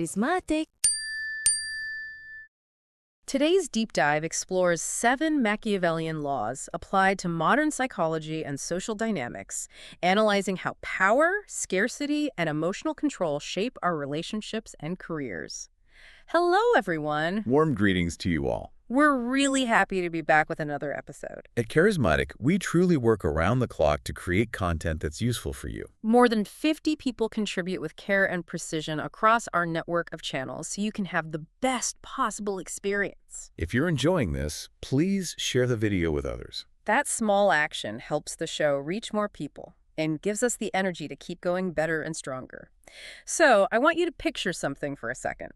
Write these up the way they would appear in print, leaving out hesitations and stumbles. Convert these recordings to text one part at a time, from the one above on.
Karizmatik. Today's deep dive explores 7 Machiavellian laws applied to modern psychology and social dynamics, analyzing how power, scarcity, and emotional control shape our relationships and careers. Hello, everyone. Warm greetings to you all. We're really happy to be back with another episode. At Karizmatik, we truly work around the clock to create content that's useful for you. More than 50 people contribute with care and precision across our network of channels so you can have the best possible experience. If you're enjoying this, please share the video with others. That small action helps the show reach more people and gives us the energy to keep going better and stronger. So, I want you to picture something for a second.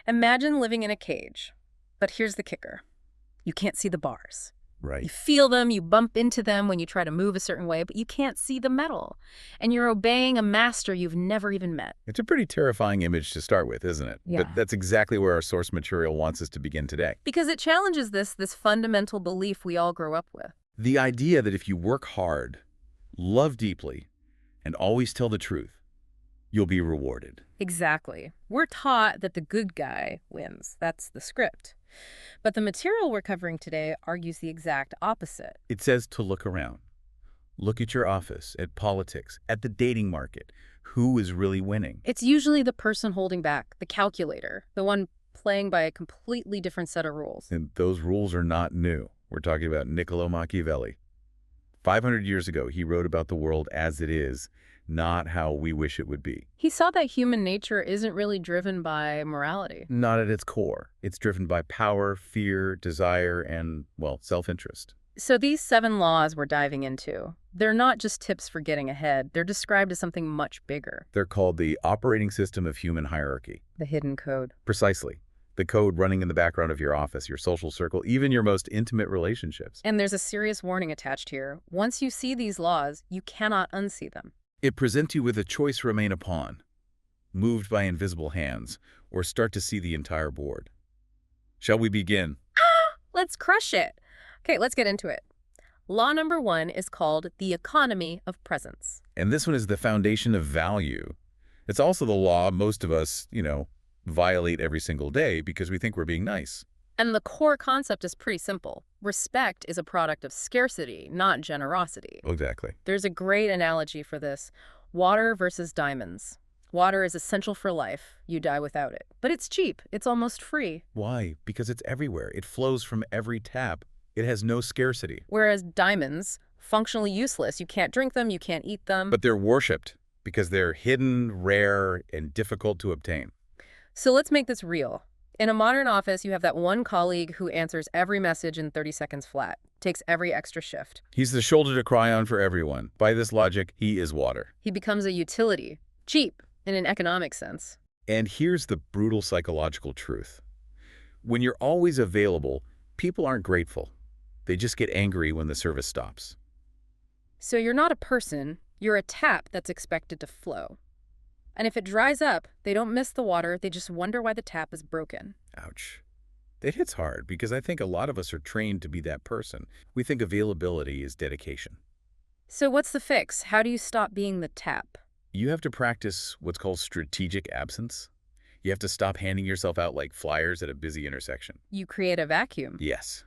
Imagine living in a cage. But here's the kicker. You can't see the bars. You Right. feel them, you bump into them when you try to move a certain way, but you can't see the metal. And you're obeying a master you've never even met. It's a pretty terrifying image to start with, isn't it? Yeah. But that's exactly where our source material wants us to begin today. Because it challenges this fundamental belief we all grow up with. The idea that if you work hard, love deeply, and always tell the truth, you'll be rewarded. Exactly. We're taught that the good guy wins. That's the script. But the material we're covering today argues the exact opposite. It says to look around. Look at your office, at politics, at the dating market. Who is really winning? It's usually the person holding back, the calculator, the one playing by a completely different set of rules. And those rules are not new. We're talking about Niccolò Machiavelli. 500 years ago, he wrote about the world as it is, not how we wish it would be. He saw that human nature isn't really driven by morality. Not at its core. It's driven by power, fear, desire, and, well, self-interest. So these 7 laws we're diving into, they're not just tips for getting ahead. They're described as something much bigger. They're called the operating system of human hierarchy. The hidden code. Precisely. The code running in the background of your office, your social circle, even your most intimate relationships. And there's a serious warning attached here. Once you see these laws, you cannot unsee them. It presents you with a choice remain upon, moved by invisible hands, or start to see the entire board. Shall we begin? Let's crush it. Okay, let's get into it. Law number 1 is called the economy of presence. And this one is the foundation of value. It's also the law most of us, violate every single day because we think we're being nice. And the core concept is pretty simple. Respect is a product of scarcity, not generosity. Exactly. There's a great analogy for this. Water versus diamonds. Water is essential for life. You die without it. But it's cheap. It's almost free. Why? Because it's everywhere. It flows from every tap. It has no scarcity. Whereas diamonds, functionally useless. You can't drink them, you can't eat them. But they're worshipped because they're hidden, rare, and difficult to obtain. So let's make this real. In a modern office, you have that one colleague who answers every message in 30 seconds flat, takes every extra shift. He's the shoulder to cry on for everyone. By this logic, he is water. He becomes a utility, cheap in an economic sense. And here's the brutal psychological truth. When you're always available, people aren't grateful. They just get angry when the service stops. So you're not a person, you're a tap that's expected to flow. And if it dries up, they don't miss the water, they just wonder why the tap is broken. Ouch. That hits hard because I think a lot of us are trained to be that person. We think availability is dedication. So what's the fix? How do you stop being the tap? You have to practice what's called strategic absence. You have to stop handing yourself out like flyers at a busy intersection. You create a vacuum. Yes.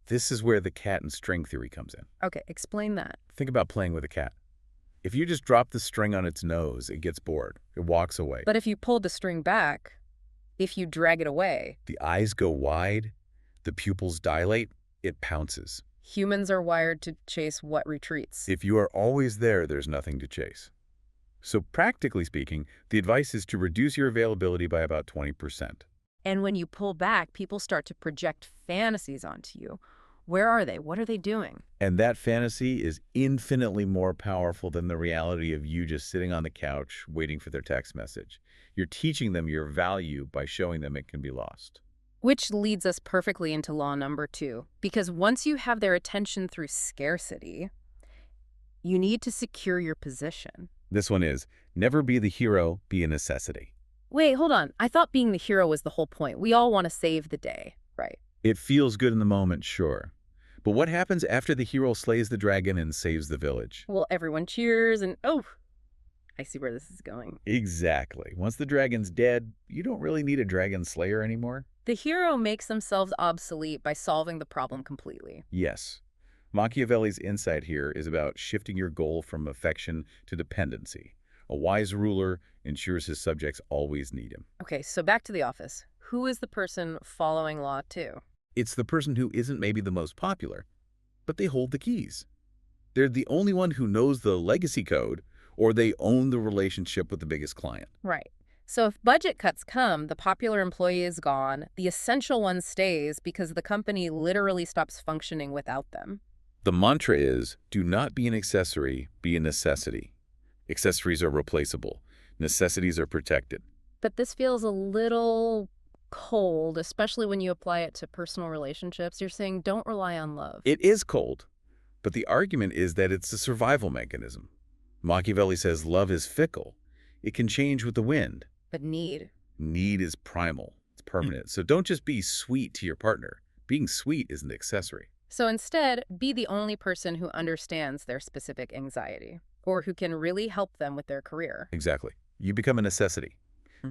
This is where the cat and string theory comes in. Okay, explain that. Think about playing with a cat. If you just drop the string on its nose, it gets bored. It walks away. But if you pull the string back, if you drag it away, The eyes go wide, the pupils dilate, it pounces. humans are wired to chase what retreats. If you are always there, there's nothing to chase. So practically speaking, the advice is to reduce your availability by about 20%. And when you pull back, people start to project fantasies onto you. Where are they? What are they doing? And that fantasy is infinitely more powerful than the reality of you just sitting on the couch waiting for their text message. You're teaching them your value by showing them it can be lost. Which leads us perfectly into law number 2. Because once you have their attention through scarcity, you need to secure your position. This one is, never be the hero, be a necessity. Wait, hold on. I thought being the hero was the whole point. We all want to save the day, right? It feels good in the moment, sure. But what happens after the hero slays the dragon and saves the village? Well, everyone cheers and, oh, I see where this is going. Exactly. Once the dragon's dead, you don't really need a dragon slayer anymore. The hero makes themselves obsolete by solving the problem completely. Yes. Machiavelli's insight here is about shifting your goal from affection to dependency. A wise ruler ensures his subjects always need him. Okay, so back to the office. Who is the person following law two? It's the person who isn't maybe the most popular, but they hold the keys. They're the only one who knows the legacy code, or they own the relationship with the biggest client. Right. So if budget cuts come, the popular employee is gone, the essential one stays because the company literally stops functioning without them. The mantra is, do not be an accessory, be a necessity. Accessories are replaceable. Necessities are protected. But this feels a little cold, especially when you apply it to personal relationships. You're saying don't rely on love. It is cold, but the argument is that it's a survival mechanism. Machiavelli says love is fickle. It can change with the wind. But need. Need is primal. It's permanent. So don't just be sweet to your partner. Being sweet is an accessory. So instead, be the only person who understands their specific anxiety or who can really help them with their career. Exactly. You become a necessity.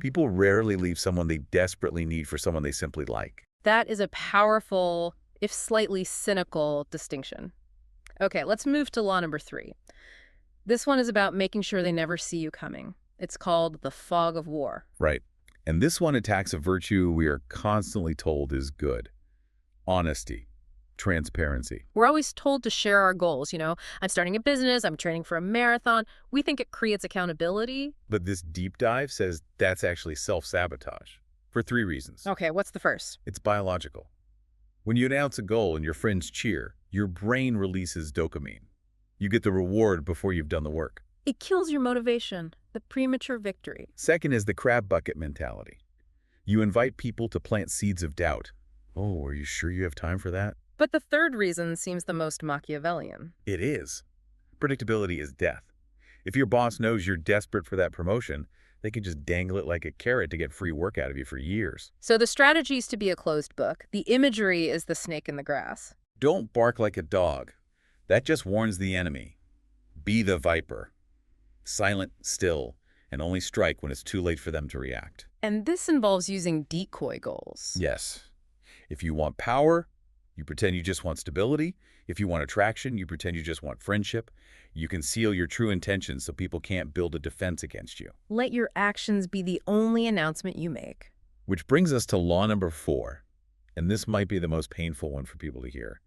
People rarely leave someone they desperately need for someone they simply like. That is a powerful, if slightly cynical, distinction. Okay, let's move to law number 3. This one is about making sure they never see you coming. It's called the fog of war. Right. And this one attacks a virtue we are constantly told is good. Honesty. Transparency. We're always told to share our goals. I'm starting a business, I'm training for a marathon. We think it creates accountability. But this deep dive says that's actually self-sabotage for 3 reasons. Okay, what's the first? It's biological. When you announce a goal and your friends cheer, your brain releases dopamine. You get the reward before you've done the work. It kills your motivation, the premature victory. Second is the crab bucket mentality. You invite people to plant seeds of doubt. Oh, are you sure you have time for that? But the third reason seems the most Machiavellian. It is. Predictability is death. If your boss knows you're desperate for that promotion, they can just dangle it like a carrot to get free work out of you for years. So the strategy is to be a closed book. The imagery is the snake in the grass. Don't bark like a dog. That just warns the enemy. Be the viper. Silent, still, and only strike when it's too late for them to react. And this involves using decoy goals. Yes. If you want power, you pretend you just want stability. If you want attraction, you pretend you just want friendship. You conceal your true intentions so people can't build a defense against you. Let your actions be the only announcement you make. Which brings us to law number 4, and this might be the most painful one for people to hear.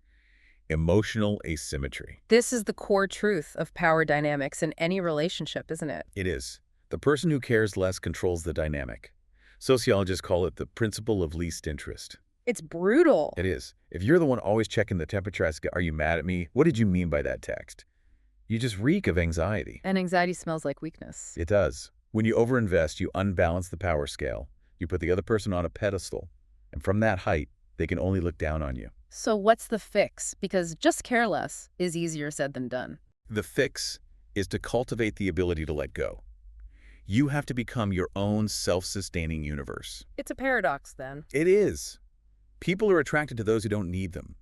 Emotional asymmetry. This is the core truth of power dynamics in any relationship, isn't it? It is. The person who cares less controls the dynamic. Sociologists call it the principle of least interest. It's brutal. It is. If you're the one always checking the temperature, asking, are you mad at me? What did you mean by that text? You just reek of anxiety. And anxiety smells like weakness. It does. When you overinvest, you unbalance the power scale. You put the other person on a pedestal. And from that height, they can only look down on you. So what's the fix? Because just care less is easier said than done. The fix is to cultivate the ability to let go. You have to become your own self-sustaining universe. It's a paradox, then. It is. People are attracted to those who don't need them.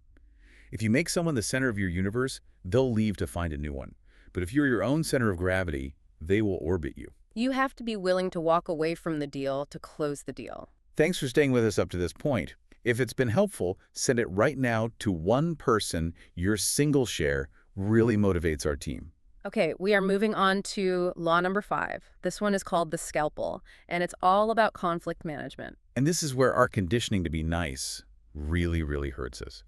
If you make someone the center of your universe, they'll leave to find a new one. But if you're your own center of gravity, they will orbit you. You have to be willing to walk away from the deal to close the deal. Thanks for staying with us up to this point. If it's been helpful, send it right now to one person. Your single share really motivates our team. Okay, we are moving on to law number 5. This one is called the scalpel, and it's all about conflict management. And this is where our conditioning to be nice really hurts us.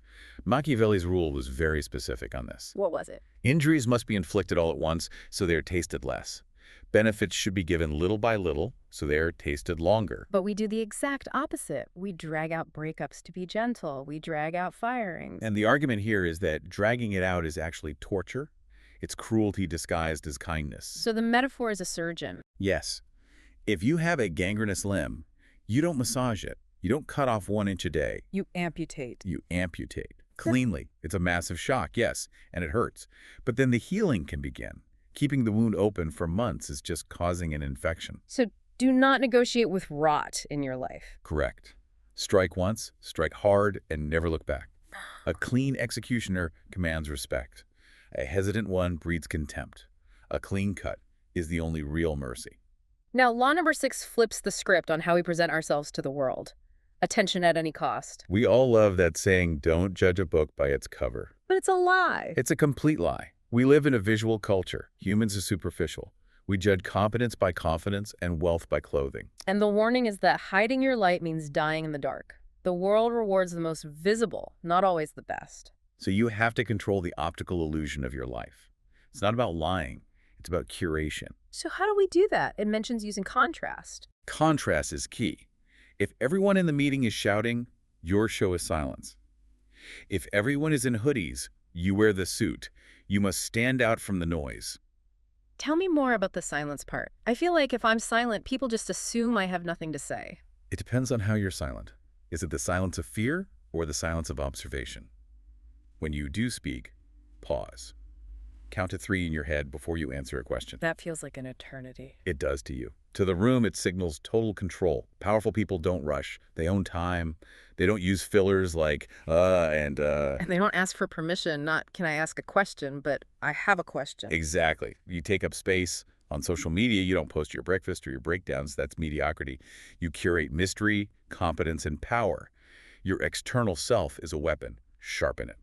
Machiavelli's rule was very specific on this. What was it? Injuries must be inflicted all at once, so they are tasted less. Benefits should be given little by little, so they are tasted longer. But we do the exact opposite. We drag out breakups to be gentle. We drag out firings. And the argument here is that dragging it out is actually torture. It's cruelty disguised as kindness. So the metaphor is a surgeon. Yes. If you have a gangrenous limb, you don't massage it. You don't cut off 1 inch a day. You amputate. You amputate. Cleanly. It's a massive shock, yes, and it hurts. But then the healing can begin. Keeping the wound open for months is just causing an infection. So do not negotiate with rot in your life. Correct. Strike once, strike hard, and never look back. A clean executioner commands respect. A hesitant one breeds contempt. A clean cut is the only real mercy. Now, law number 6 flips the script on how we present ourselves to the world. Attention at any cost. We all love that saying, don't judge a book by its cover. But it's a lie. It's a complete lie. We live in a visual culture. Humans are superficial. We judge competence by confidence and wealth by clothing. And the warning is that hiding your light means dying in the dark. The world rewards the most visible, not always the best. So you have to control the optical illusion of your life. It's not about lying. It's about curation. So how do we do that? It mentions using contrast. Contrast is key. If everyone in the meeting is shouting, your show is silence. If everyone is in hoodies, you wear the suit. You must stand out from the noise. Tell me more about the silence part. I feel like if I'm silent, people just assume I have nothing to say. It depends on how you're silent. Is it the silence of fear or the silence of observation? When you do speak, pause. Count to 3 in your head before you answer a question. That feels like an eternity. It does to you. To the room, it signals total control. Powerful people don't rush. They own time. They don't use fillers like, And they don't ask for permission, not can I ask a question, but I have a question. Exactly. You take up space. On social media, you don't post your breakfast or your breakdowns. That's mediocrity. You curate mystery, competence, and power. Your external self is a weapon. Sharpen it.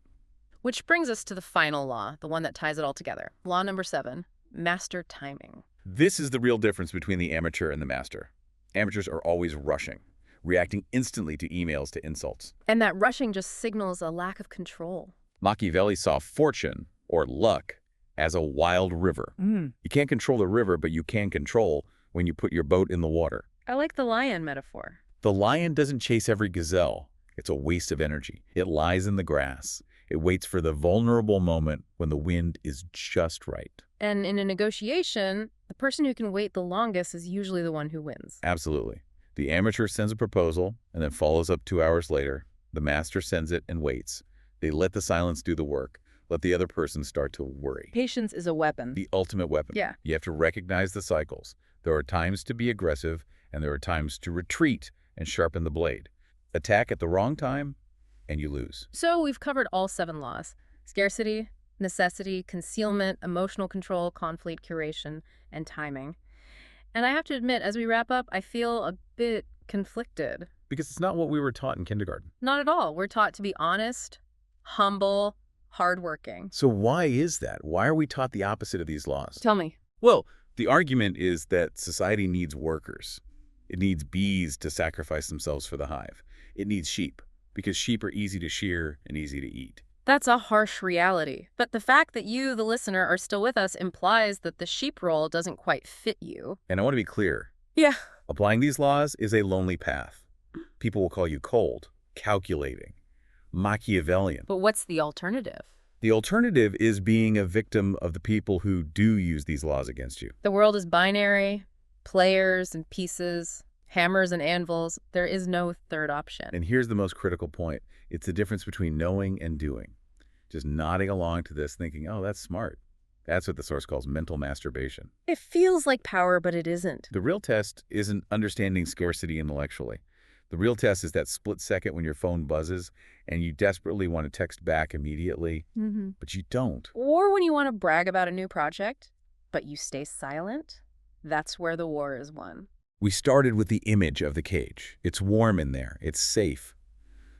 Which brings us to the final law, the one that ties it all together. Law number 7, master timing. This is the real difference between the amateur and the master. Amateurs are always rushing, reacting instantly to emails, to insults. And that rushing just signals a lack of control. Machiavelli saw fortune, or luck, as a wild river. You can't control the river, but you can control when you put your boat in the water. I like the lion metaphor. The lion doesn't chase every gazelle. It's a waste of energy. It lies in the grass. It waits for the vulnerable moment when the wind is just right. And in a negotiation, the person who can wait the longest is usually the one who wins. Absolutely. The amateur sends a proposal and then follows up 2 hours later. The master sends it and waits. They let the silence do the work. Let the other person start to worry. Patience is a weapon. The ultimate weapon. Yeah. You have to recognize the cycles. There are times to be aggressive, and there are times to retreat and sharpen the blade. Attack at the wrong time, and you lose. So we've covered all 7 laws: scarcity, necessity, concealment, emotional control, conflict, curation, and timing. And I have to admit, as we wrap up, I feel a bit conflicted. Because it's not what we were taught in kindergarten. Not at all. We're taught to be honest, humble, hardworking. So why is that? Why are we taught the opposite of these laws? Tell me. Well, the argument is that society needs workers. It needs bees to sacrifice themselves for the hive. It needs sheep, because sheep are easy to shear and easy to eat. That's a harsh reality. But the fact that you, the listener, are still with us implies that the sheep role doesn't quite fit you. And I want to be clear. Yeah. Applying these laws is a lonely path. People will call you cold, calculating, Machiavellian. But what's the alternative? The alternative is being a victim of the people who do use these laws against you. The world is binary, players and pieces, hammers and anvils. There is no third option. And here's the most critical point. It's the difference between knowing and doing. Just nodding along to this thinking, oh, that's smart. That's what the source calls mental masturbation. It feels like power, but it isn't. The real test isn't understanding scarcity intellectually. The real test is that split second when your phone buzzes and you desperately want to text back immediately, but you don't. Or when you want to brag about a new project, but you stay silent. That's where the war is won. We started with the image of the cage. It's warm in there. It's safe.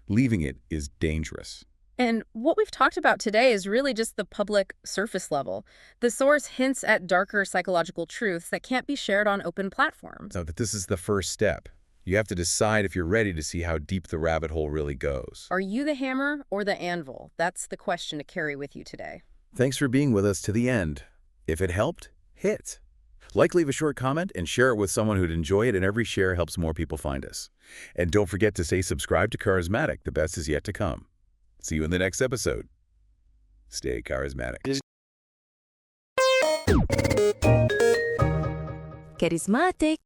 Leaving it is dangerous. And what we've talked about today is really just the public surface level. The source hints at darker psychological truths that can't be shared on open platforms. So that this is the first step. You have to decide if you're ready to see how deep the rabbit hole really goes. Are you the hammer or the anvil? That's the question to carry with you today. Thanks for being with us to the end. If it helped, hit. Leave a short comment and share it with someone who'd enjoy it, and every share helps more people find us. And don't forget to stay subscribed to Karizmatik. The best is yet to come. See you in the next episode. Stay charismatic. Karizmatik.